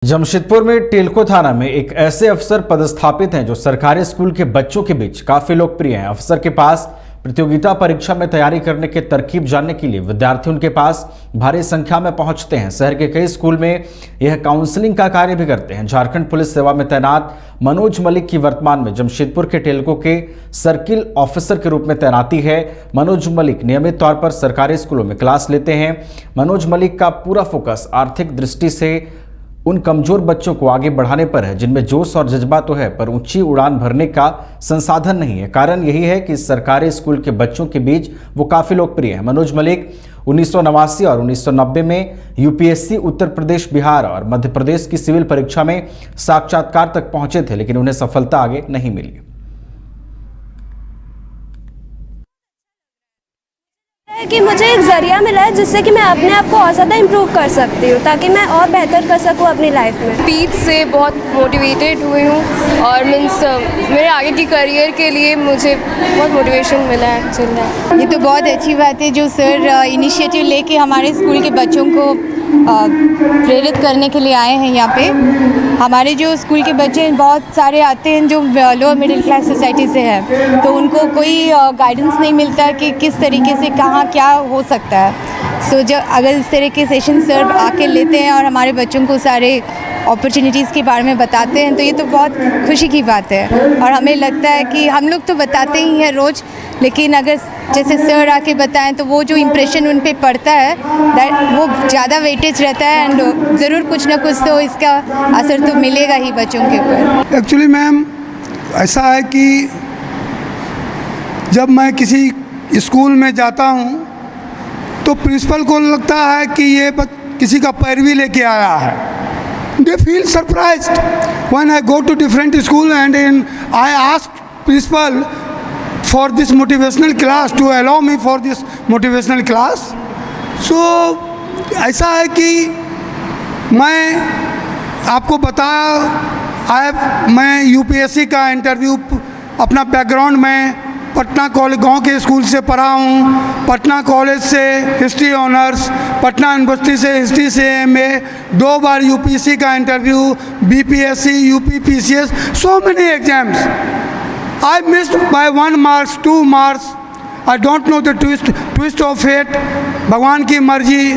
जमशेदपुर में टेल्को थाना में एक ऐसे अफसर पदस्थापित हैं जो सरकारी स्कूल के बच्चों के बीच काफी लोकप्रिय हैं। अफसर के पास प्रतियोगिता परीक्षा में तैयारी करने के तरकीब जानने के लिए विद्यार्थी उनके पास भारी संख्या में पहुंचते हैं। शहर के कई स्कूल में यह काउंसलिंग का कार्य भी करते हैं। झारखंड पुलिस सेवा में तैनात मनोज मलिक की वर्तमान में जमशेदपुर के टेल्को के सर्किल ऑफिसर के रूप में तैनाती है। मनोज मलिक नियमित तौर पर सरकारी स्कूलों में क्लास लेते हैं। मनोज मलिक का पूरा फोकस आर्थिक दृष्टि से उन कमजोर बच्चों को आगे बढ़ाने पर है जिनमें जोश और जज्बा तो है पर ऊंची उड़ान भरने का संसाधन नहीं है। कारण यही है कि सरकारी स्कूल के बच्चों के बीच वो काफी लोकप्रिय है। मनोज मलिक 1989 और 1990 में यूपीएससी उत्तर प्रदेश, बिहार और मध्य प्रदेश की सिविल परीक्षा में साक्षात्कार तक पहुंचे थे, लेकिन उन्हें सफलता आगे नहीं मिली। कि मुझे एक जरिया मिला है जिससे कि मैं अपने आप को और ज़्यादा इम्प्रूव कर सकती हूँ ताकि मैं और बेहतर कर सकूँ अपनी लाइफ में। स्पीच से बहुत मोटिवेटेड हुई हूँ और मीन्स मेरे आगे की करियर के लिए मुझे बहुत मोटिवेशन मिला है एक्चुअली। ये तो बहुत अच्छी बात है जो सर इनिशिएटिव लेके हमारे स्कूल के बच्चों को प्रेरित करने के लिए आए हैं। यहाँ पे हमारे जो स्कूल के बच्चे बहुत सारे आते हैं जो लोअर मिडिल क्लास सोसाइटी से हैं, तो उनको कोई गाइडेंस नहीं मिलता कि किस तरीके से कहाँ क्या हो सकता है। सो जब अगर इस तरह के सेशन सर आके लेते हैं और हमारे बच्चों को सारे अपॉर्चुनिटीज़ के बारे में बताते हैं तो ये तो बहुत खुशी की बात है। और हमें लगता है कि हम लोग तो बताते ही हैं रोज़, लेकिन अगर जैसे सर आके बताएं तो वो जो इम्प्रेशन उन पे पड़ता है वो ज़्यादा वेटेज रहता है एंड ज़रूर कुछ ना कुछ तो इसका असर तो मिलेगा ही बच्चों के ऊपर। एक्चुअली मैम ऐसा है कि जब मैं किसी स्कूल में जाता हूँ तो प्रिंसिपल को लगता है कि ये किसी का पैरवी लेके आया है। They feel surprised when I go to different school and I ask principal for this motivational class to allow me for this motivational class. So ऐसा है कि मैं आपको बताया मैं यूपीएससी का इंटरव्यू अपना बैकग्राउंड में पटना कॉलेज गांव के स्कूल से पढ़ा हूँ। पटना कॉलेज से हिस्ट्री ऑनर्स, पटना यूनिवर्सिटी से हिस्ट्री से एमए, 2 बार यूपीएससी का interview, BPSC, UP PCS, so many exams. I missed by 1 marks 2 marks. I don't know the twist of fate, भगवान की मर्जी।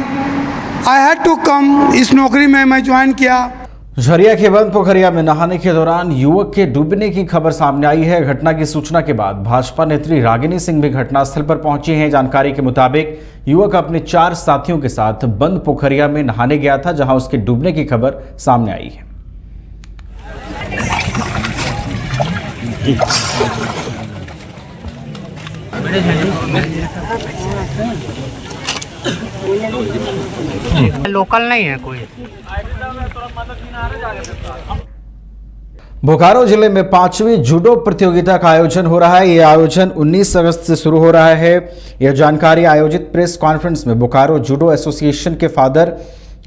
आई हैड टू कम, इस नौकरी में मैं ज्वाइन किया। झरिया के बंद पोखरिया में नहाने के दौरान युवक के डूबने की खबर सामने आई है। घटना की सूचना के बाद भाजपा नेत्री रागिनी सिंह भी घटनास्थल पर पहुंची हैं। जानकारी के मुताबिक युवक अपने 4 साथियों के साथ बंद पोखरिया में नहाने गया था, जहां उसके डूबने की खबर सामने आई है। लोकल नहीं है कोई। बोकारो जिले में 5वीं जूडो प्रतियोगिता का आयोजन हो रहा है। यह आयोजन 19 अगस्त से शुरू हो रहा है। यह जानकारी आयोजित प्रेस कॉन्फ्रेंस में बोकारो जूडो एसोसिएशन के फादर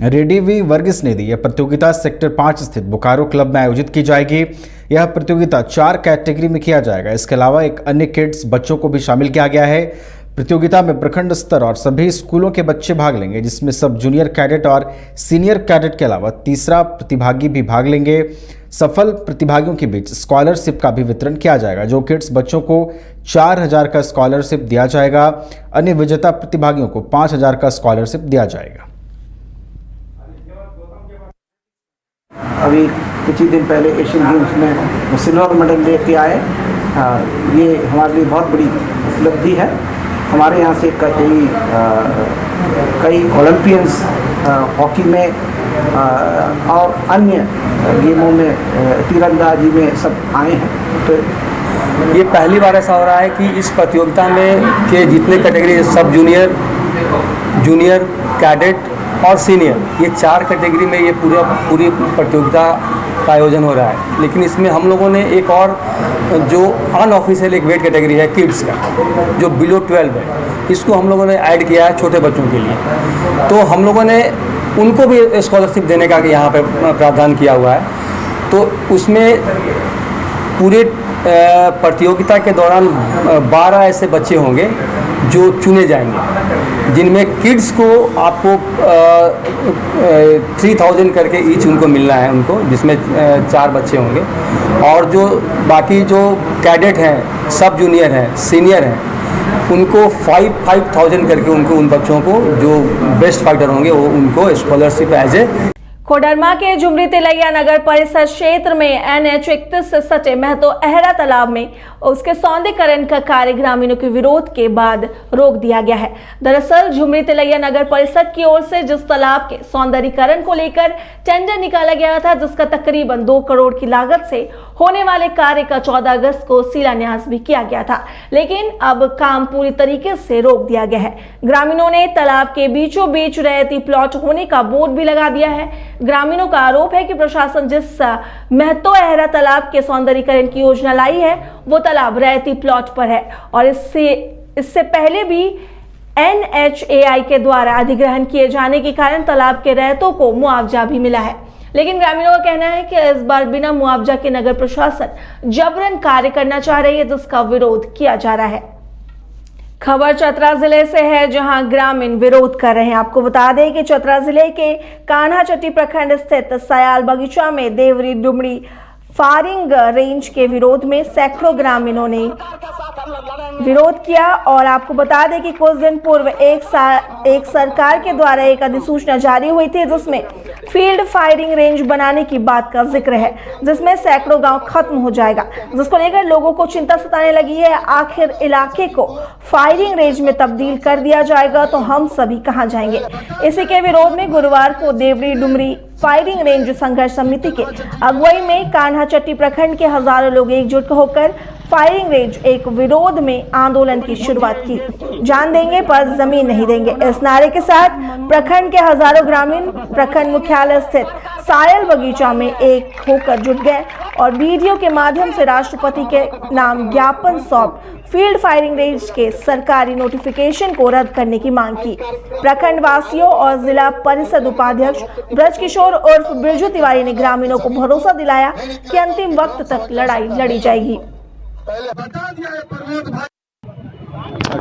रेडी वी वर्गीस ने दी। यह प्रतियोगिता सेक्टर 5 स्थित बोकारो क्लब में आयोजित की जाएगी। यह प्रतियोगिता 4 कैटेगरी में किया जाएगा। इसके अलावा एक अन्य किड्स बच्चों को भी शामिल किया गया है। प्रतियोगिता में प्रखंड स्तर और सभी स्कूलों के बच्चे भाग लेंगे, जिसमें सब जूनियर कैडेट और सीनियर कैडेट के अलावा तीसरा प्रतिभागी भी भाग लेंगे। सफल प्रतिभागियों के बीच स्कॉलरशिप का भी वितरण किया जाएगा। जो किड्स बच्चों को 4000 का स्कॉलरशिप दिया जाएगा। अन्य विजेता प्रतिभागियों को 5000 का स्कॉलरशिप दिया जाएगा। अभी कुछ ही दिन पहले एशियन गेम्स में वो सिल्वर मेडल लेके आए। ये हमारे लिए बहुत बड़ी उपलब्धि है। हमारे यहाँ से कई ओलंपियंस हॉकी में और अन्य गेमों में, तीरंदाजी में सब आए हैं। तो ये पहली बार ऐसा हो रहा है कि इस प्रतियोगिता में के जितने कैटेगरी सब जूनियर, जूनियर कैडेट और सीनियर, ये 4 कैटेगरी में ये पूरी प्रतियोगिता का आयोजन हो रहा है। लेकिन इसमें हम लोगों ने एक और जो अनऑफिशियल एक वेट कैटेगरी है किड्स का, जो बिलो 12 है, इसको हम लोगों ने ऐड किया है छोटे बच्चों के लिए। तो हम लोगों ने उनको भी स्कॉलरशिप देने का यहाँ पे प्रावधान किया हुआ है। तो उसमें पूरे प्रतियोगिता के दौरान 12 ऐसे बच्चे होंगे जो चुने जाएंगे। जिनमें किड्स को आपको 3000 करके ईच उनको मिलना है उनको, जिसमें 4 बच्चे होंगे। और जो बाकी जो कैडेट हैं, सब जूनियर हैं, सीनियर हैं, उनको 5000 करके उन बच्चों को जो बेस्ट फाइटर होंगे वो उनको स्कॉलरशिप एज ए। कोडरमा के झुमरी तिलैया नगर परिषद क्षेत्र में NH 31 से सटे महतो अहरा तालाब में उसके सौंदर्यीकरण का कार्य ग्रामीणों के विरोध के बाद रोक दिया गया है। दरअसल झुमरी तिलैया नगर परिषद की ओर से जिस तालाब के सौंदर्यीकरण को लेकर टेंडर निकाला गया था, जिसका तकरीबन 2 करोड़ की लागत से होने वाले कार्य का 14 अगस्त को शिलान्यास भी किया गया था, लेकिन अब काम पूरी तरीके से रोक दिया गया है। ग्रामीणों ने तालाब के बीचों बीच रहती प्लॉट होने का बोर्ड भी लगा दिया है। ग्रामीणों का आरोप है कि प्रशासन जिस महतो अहरा तालाब के सौंदर्यीकरण की योजना लाई है वो तालाब रहती प्लॉट पर है और इससे पहले भी NHAI के द्वारा अधिग्रहण किए जाने के कारण तालाब के रहतों को मुआवजा भी मिला है, लेकिन ग्रामीणों का कहना है कि इस बार बिना मुआवजा के नगर प्रशासन जबरन कार्य करना चाह रही है, जिसका विरोध किया जा रहा है। खबर चतरा जिले से है, जहां ग्रामीण विरोध कर रहे हैं। आपको बता दें कि चतरा जिले के कान्हाचट्टी प्रखंड स्थित सयाल बगीचा में देवरी डुमरी फायरिंग रेंज के विरोध में सैकड़ों ग्रामीणों ने विरोध किया। और आपको बता दें कि कुछ दिन पूर्व एक सरकार के द्वारा एक अधिसूचना जारी हुई थी, जिसमें फील्ड फायरिंग रेंज बनाने की बात का जिक्र है, जिसमें सैकड़ों गांव खत्म हो जाएगा, जिसको लेकर लोगों को चिंता सताने लगी है। आखिर इलाके को फायरिंग रेंज में तब्दील कर दिया जाएगा तो हम सभी कहां जाएंगे। इसी के विरोध में गुरुवार को देवरी डुमरी फायरिंग रेंज संघर्ष समिति के अगुवाई में कान्हाचट्टी प्रखंड के हजारों लोग एकजुट होकर फायरिंग रेंज एक विरोध में आंदोलन की शुरुआत की। जान देंगे पर जमीन नहीं देंगे, इस नारे के साथ प्रखंड के हजारों ग्रामीण प्रखंड मुख्यालय स्थित सायल बगीचा में एक होकर जुट गए और वीडियो के माध्यम से राष्ट्रपति के नाम ज्ञापन सौंप फील्ड फायरिंग रेंज के सरकारी नोटिफिकेशन को रद्द करने की मांग की। प्रखंड वासियों और जिला परिषद उपाध्यक्ष ब्रजकिशोर उर्फ बिरजू तिवारी ने ग्रामीणों को भरोसा दिलाया कि अंतिम वक्त तक लड़ाई लड़ी जाएगी।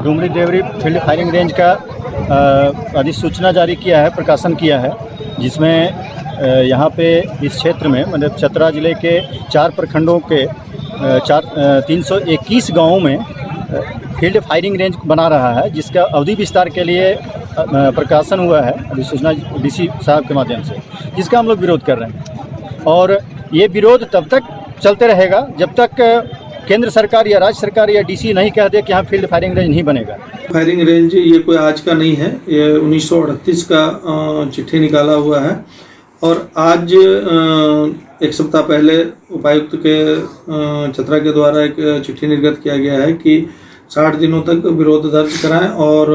Dumri Deori field firing range का अधिसूचना जारी किया है, प्रकाशन किया है, जिसमें यहाँ पे इस क्षेत्र में मतलब चतरा जिले के 4 प्रखंडों के 321 गांवों में फील्ड फायरिंग रेंज बना रहा है, जिसका अवधि विस्तार के लिए प्रकाशन हुआ है अधिसूचना DC साहब के माध्यम से, जिसका हम लोग विरोध कर रहे हैं। और ये विरोध तब तक चलते रहेगा जब तक केंद्र सरकार या राज्य सरकार या DC नहीं कह दे कि यहाँ फील्ड फायरिंग रेंज नहीं बनेगा। फायरिंग रेंज ये कोई आज का नहीं है, ये 1938 का चिट्ठी निकाला हुआ है और आज एक सप्ताह पहले उपायुक्त के चतरा के द्वारा एक चिट्ठी निर्गत किया गया है कि 60 दिनों तक विरोध दर्ज कराएं और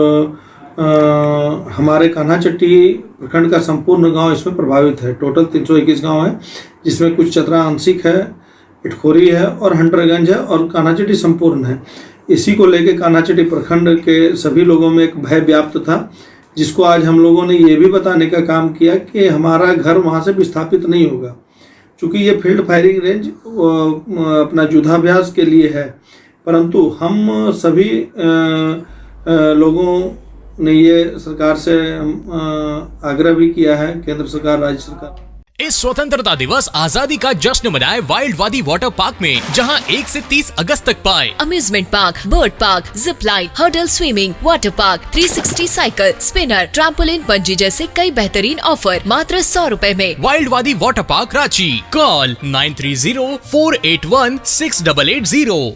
हमारे कान्हाचट्टी प्रखंड का संपूर्ण गांव इसमें प्रभावित है। टोटल 321 गांव है, जिसमें कुछ चतरा आंशिक है, इटखोरी है और हंटरगंज है और कान्हाचट्टी संपूर्ण है। इसी को लेके कान्हाचट्टी प्रखंड के सभी लोगों में एक भय व्याप्त था, जिसको आज हम लोगों ने ये भी बताने का काम किया कि हमारा घर वहाँ से विस्थापित नहीं होगा, क्योंकि ये फील्ड फायरिंग रेंज अपना युद्धाभ्यास के लिए है। परंतु हम सभी लोगों ने ये सरकार से आग्रह भी किया है, केंद्र सरकार राज्य सरकार। इस स्वतंत्रता दिवस आजादी का जश्न मनाए वाइल्ड वादी वाटर पार्क में, जहां 1 से 30 अगस्त तक पाए amusement park, bird park, zip line, hurdle swimming, water park, 360 cycle, spinner, trampoline, bungee जैसे कई बेहतरीन ऑफर मात्र 100 रुपए में। वाइल्ड वादी वाटर पार्क रांची। कॉल 9304816880।